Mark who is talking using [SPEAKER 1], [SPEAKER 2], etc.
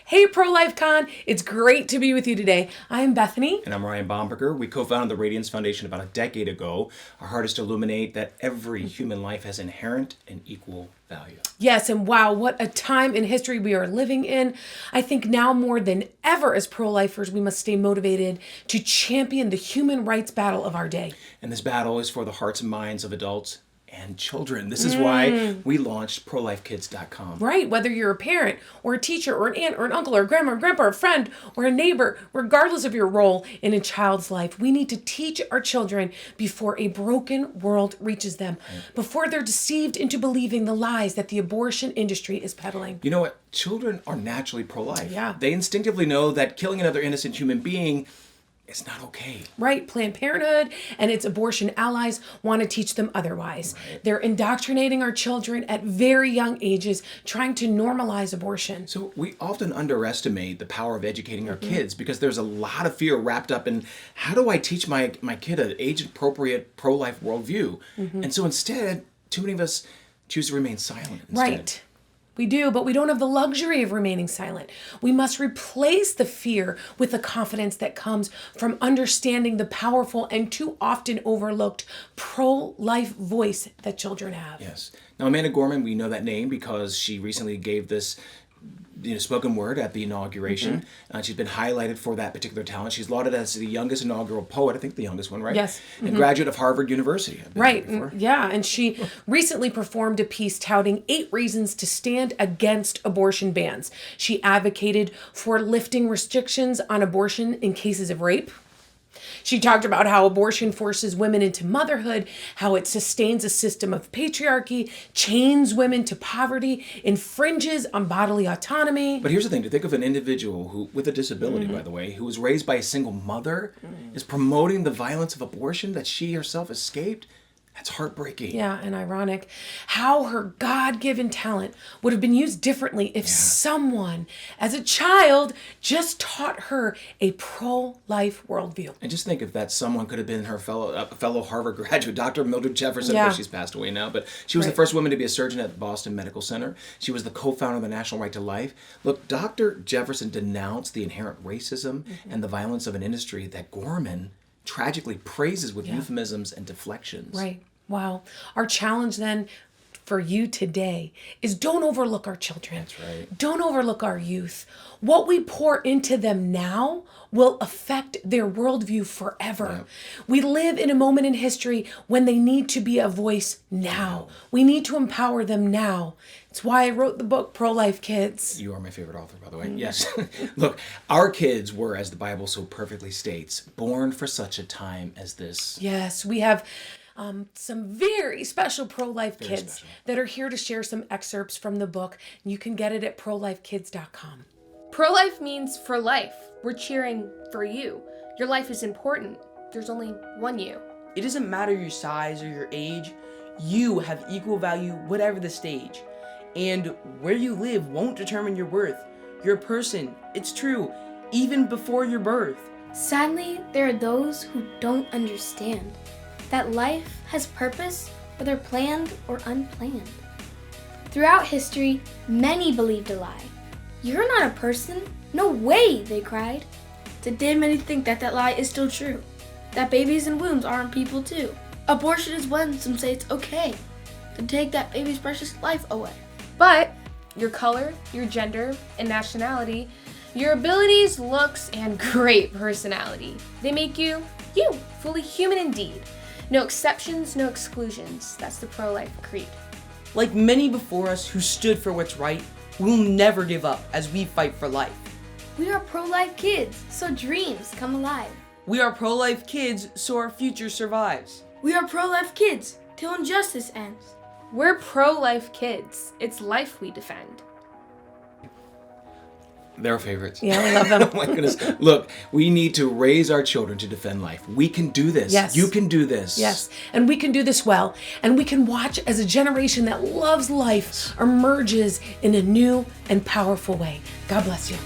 [SPEAKER 1] Hey, ProLifeCon, it's great to be with you today. I'm Bethany.
[SPEAKER 2] And I'm Ryan Bomberger. We co-founded the Radiance Foundation about a decade ago. Our heart is to illuminate that every human life has inherent and equal value.
[SPEAKER 1] Yes, and wow, what a time in history we are living in. I think now more than ever as pro-lifers, we must stay motivated to champion the human rights battle of our day.
[SPEAKER 2] And this battle is for the hearts and minds of adults and children. This is why we launched ProLifeKids.com.
[SPEAKER 1] Right, whether you're a parent or a teacher or an aunt or an uncle or a grandma or grandpa or a friend or a neighbor, regardless of your role in a child's life, we need to teach our children before a broken world reaches them, before they're deceived into believing the lies that the abortion industry is peddling.
[SPEAKER 2] You know what? Children are naturally pro-life.
[SPEAKER 1] Yeah.
[SPEAKER 2] They instinctively know that killing another innocent human being is not okay.
[SPEAKER 1] Right. Planned Parenthood and its abortion allies want to teach them otherwise.
[SPEAKER 2] Right.
[SPEAKER 1] They're indoctrinating our children at very young ages, trying to normalize abortion.
[SPEAKER 2] So we often underestimate the power of educating our kids because there's a lot of fear wrapped up in how do I teach my kid an age-appropriate pro-life worldview? And so instead, too many of us choose to remain silent instead.
[SPEAKER 1] Right. We do, but we don't have the luxury of remaining silent. We must replace the fear with the confidence that comes from understanding the powerful and too often overlooked pro-life voice that children have.
[SPEAKER 2] Yes. Now, Amanda Gorman, we know that name because she recently gave this spoken word at the inauguration. She's been highlighted for that particular talent. She's lauded as the youngest inaugural poet, I think the youngest one, right?
[SPEAKER 1] Yes.
[SPEAKER 2] And graduate of Harvard University.
[SPEAKER 1] Right. Yeah. And she recently performed a piece touting 8 reasons to stand against abortion bans. She advocated for lifting restrictions on abortion in cases of rape. She talked about how abortion forces women into motherhood, how it sustains a system of patriarchy, chains women to poverty, infringes on bodily autonomy.
[SPEAKER 2] But here's the thing, to think of an individual who, with a disability, by the way, who was raised by a single mother, is promoting the violence of abortion that she herself escaped. That's heartbreaking.
[SPEAKER 1] Yeah, and ironic. How her God-given talent would have been used differently if someone, as a child, just taught her a pro-life worldview.
[SPEAKER 2] And just think if that someone could have been her fellow Harvard graduate, Dr. Mildred Jefferson.
[SPEAKER 1] Yeah.
[SPEAKER 2] Well, she's passed away now, but she was the first woman to be a surgeon at Boston Medical Center. She was the co-founder of the National Right to Life. Look, Dr. Jefferson denounced the inherent racism and the violence of an industry that Gorman tragically praises with euphemisms and deflections.
[SPEAKER 1] Right. Wow. Our challenge then for you today is don't overlook our children.
[SPEAKER 2] That's right.
[SPEAKER 1] Don't overlook our youth. What we pour into them now will affect their worldview forever.
[SPEAKER 2] Yep.
[SPEAKER 1] We live in a moment in history when they need to be a voice now. We need to empower them now. It's why I wrote the book, Pro-Life Kids.
[SPEAKER 2] You are my favorite author, by the way. Yes. Look, our kids were, as the Bible so perfectly states, born for such a time as this.
[SPEAKER 1] Yes, we have some very special pro-life kids
[SPEAKER 2] special.
[SPEAKER 1] that are here to share some excerpts from the book. You can get it at ProLifeKids.com.
[SPEAKER 3] Pro-life means for life. We're cheering for you. Your life is important. There's only one you.
[SPEAKER 4] It doesn't matter your size or your age. You have equal value, whatever the stage. And where you live won't determine your worth. You're a person. It's true, even before your birth.
[SPEAKER 5] Sadly, there are those who don't understand that life has purpose, whether planned or unplanned. Throughout history, many believed a lie. You're not a person. No way, they cried. Today, many think that that lie is still true, that babies in wombs aren't people too. Abortion is when some say it's okay to take that baby's precious life away.
[SPEAKER 3] But your color, your gender, and nationality, your abilities, looks, and great personality, they make you, fully human indeed. No exceptions, no exclusions. That's the pro-life creed.
[SPEAKER 4] Like many before us who stood for what's right, we'll never give up as we fight for life.
[SPEAKER 5] We are pro-life kids, so dreams come alive.
[SPEAKER 4] We are pro-life kids, so our future survives.
[SPEAKER 5] We are pro-life kids, till injustice ends.
[SPEAKER 3] We're pro-life kids. It's life we defend.
[SPEAKER 2] They're our favorites.
[SPEAKER 1] Yeah, we love them.
[SPEAKER 2] Oh my goodness. Look, we need to raise our children to defend life. We can do this.
[SPEAKER 1] Yes.
[SPEAKER 2] You can do this.
[SPEAKER 1] Yes, and we can do this well. And we can watch as a generation that loves life emerges in a new and powerful way. God bless you.